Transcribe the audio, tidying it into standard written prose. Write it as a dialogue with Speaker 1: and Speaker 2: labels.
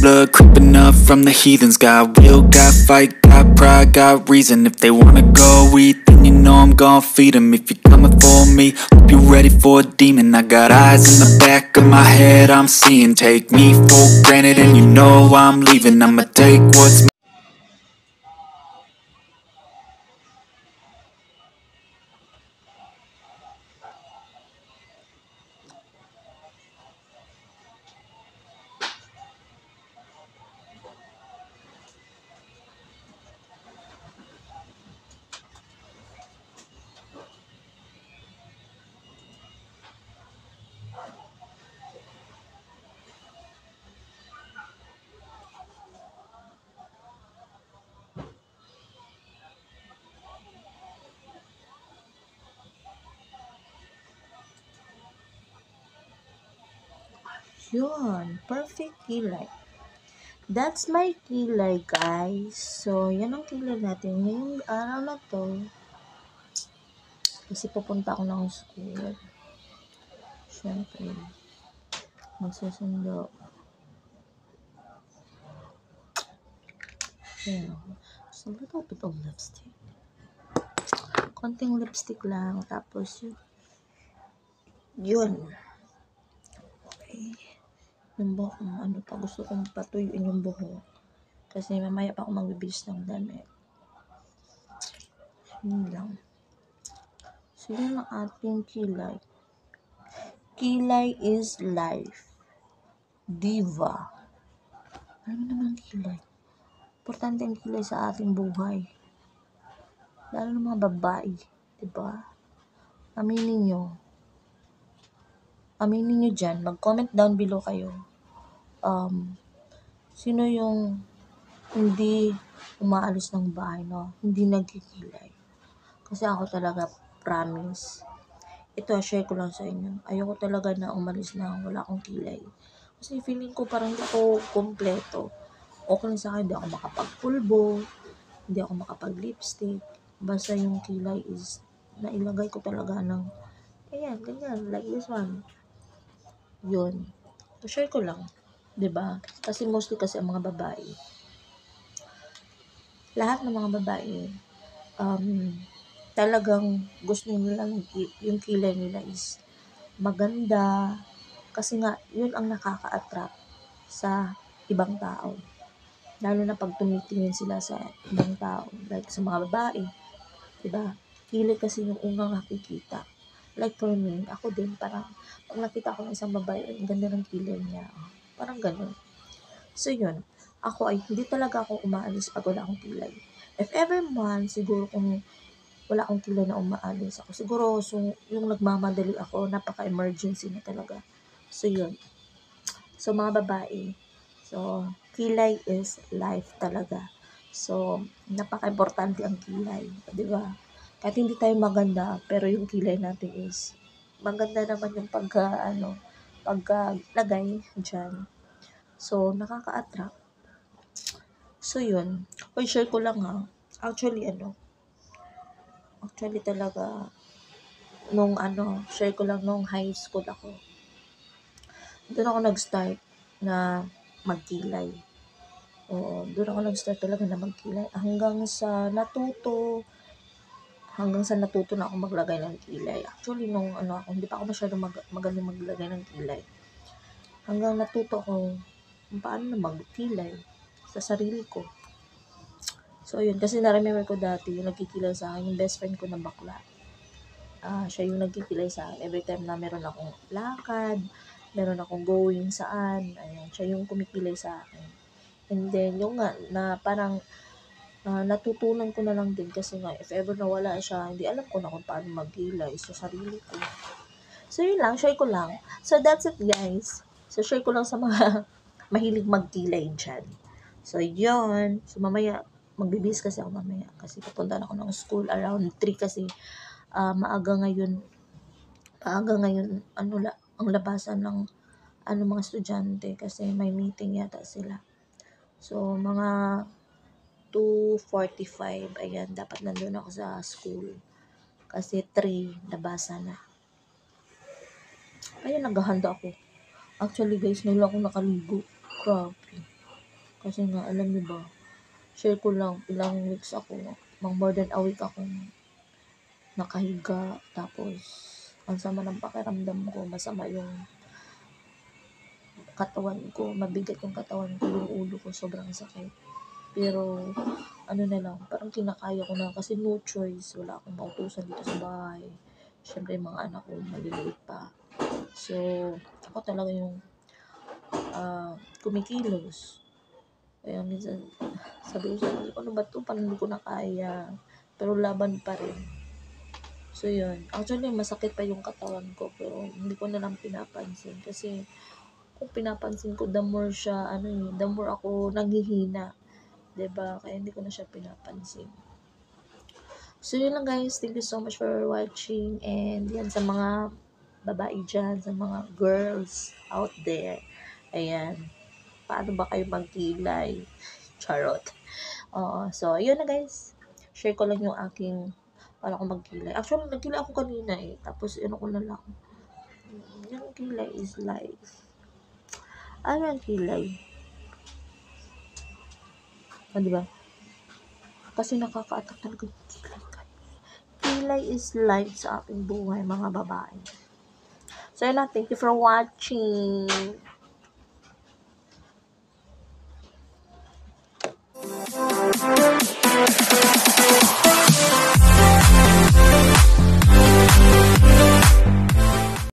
Speaker 1: blood creeping up from the heathens. Got will, got fight, got pride, got reason. If they wanna go eat, then you know I'm gon' feed them. If you're coming for me, hope you're ready for a demon. I got eyes in the back of my head, I'm seeing. Take me for granted and you know I'm leaving. I'ma take what's
Speaker 2: Yun, perfect kilay. That's my kilay, guys. So, yan ang kilay natin ngayong araw na to. Kasi pupunta ako ng school. Siyempre, magsusundo. Ayan. So, a little bit of lipstick. Konting lipstick lang. Tapos, yun. Okay. Yung buhok mo, ano pa, gusto kong patuyuin yung buhok. Kasi mamaya pa ako magbibis ng damit. Yun lang. So, yun ang ating kilay. Kilay is life. Diva. Alam mo naman ang kilay. Importante ang kilay sa ating buhay. Lalo ng mga babae. Diba? Aminin nyo. Aminin nyo dyan. Mag-comment down below kayo. Sino yung hindi umaalis ng bahay, no? Hindi nagkikilay. Kasi ako talaga, promise. Ito, share ko lang sa inyo. Ayoko talaga na umalis na wala akong kilay. Kasi feeling ko parang hindi ako kompleto. Okay lang sa akin, hindi ako makapagpulbo, hindi ako makapag-lipstick. Basta yung kilay is, nailagay ko talaga ng, ayan, ganyan, like this one. Yun. So, share ko lang. 'Di ba? Kasi mostly kasi ang mga babae, lahat ng mga babae, talagang gusto nila yung kilay nila is maganda. Kasi nga, yun ang nakaka-attract sa ibang tao. Lalo na pag tumitingin sila sa ibang tao. Like sa mga babae, diba? Kilay kasi yung unang nakikita. Like for me, ako din, parang pag nakita ko ng isang babae, ang ganda ng kilay niya. Parang ganun. So yun, ako ay hindi talaga ako umaalis pag wala akong kilay. If ever man, siguro kung wala akong kilay na umaalis ako, siguro yung nagmamadali ako, napaka-emergency na talaga. So yun. So mga babae, so kilay is life talaga. So napaka-importante ang kilay, di ba? Kahit hindi tayo maganda, pero yung kilay natin is maganda naman yung pagkalagay dyan. So nakaka-attract. So yun. Uy, share ko lang ha. Actually talaga share ko lang nung high school ako. Doon ako nag-start na magkilay. Oo, doon ako nag-start talaga na magkilay hanggang sa natuto na ako maglagay ng kilay. Actually, nung hindi pa ako masyadong magaling maglagay ng kilay. Hanggang natuto ako kung paano na magkilay sa sarili ko. So, yun. Kasi na-remember ko dati, yung nagkikilay sa akin, yung best friend ko na bakla. Siya yung nagkikilay sa akin. Every time na meron akong lakad, meron akong going saan, ayan, siya yung kumikilay sa akin. And then, yung nga, na parang natutunan ko na lang din kasi nga, if ever nawala siya, hindi alam ko na kung paano magkilay sa sarili ko. So, yun lang, share ko lang. So, that's it, guys. So, share ko lang sa mga mahilig magkilay dyan. So, yun. So, mamaya, magbibis kasi ako mamaya. Kasi papunta na ako ng school around 3 kasi maaga ngayon, ang labasan ng mga estudyante kasi may meeting yata sila. So, mga 2:45, ayan, dapat nandun ako sa school. Kasi 3, nabasa na. Ayun, naghahanda ako. Actually, guys, ngayon ako nakaligo. Grabe. Kasi nga, alam niyo ba, share ko lang, ilang weeks ako, more than a week akong nakahiga, tapos, ang sama ng pakiramdam ko, masama yung katawan ko, mabigat yung katawan ko, yung ulo ko, sobrang sakit. Pero, ano na lang, parang kinakaya ko na kasi no choice, wala akong mautusan dito sa bahay. Siyempre, yung mga anak ko, maliliit pa. So, ako talaga yung kumikilos. Kaya minsan, sabi ko sa sarili ko, ano ba to? Parang hindi ko na kaya. Pero laban pa rin. So, yun. Actually, masakit pa yung katawan ko, pero hindi ko na lang pinapansin. Kasi, kung pinapansin ko, the more siya, the more ako nanghihina. 'Di ba? Kaya hindi ko na siya pinapansin. So, yun lang guys. Thank you so much for watching. And yan sa mga babae dyan, sa mga girls out there. Ayan. Paano ba kayo magkilay? Charot. So, yun na guys. Share ko lang yung aking paano ako magkilay. Actually, nagkilay ako kanina eh. Tapos, ano ko na lang. Yung kilay is like, ano yung kilay? Diba? Kasi nakaka-attack talaga yung kilay. Kilay is life sa ating buhay, mga babae. So, yun na. Thank you for watching.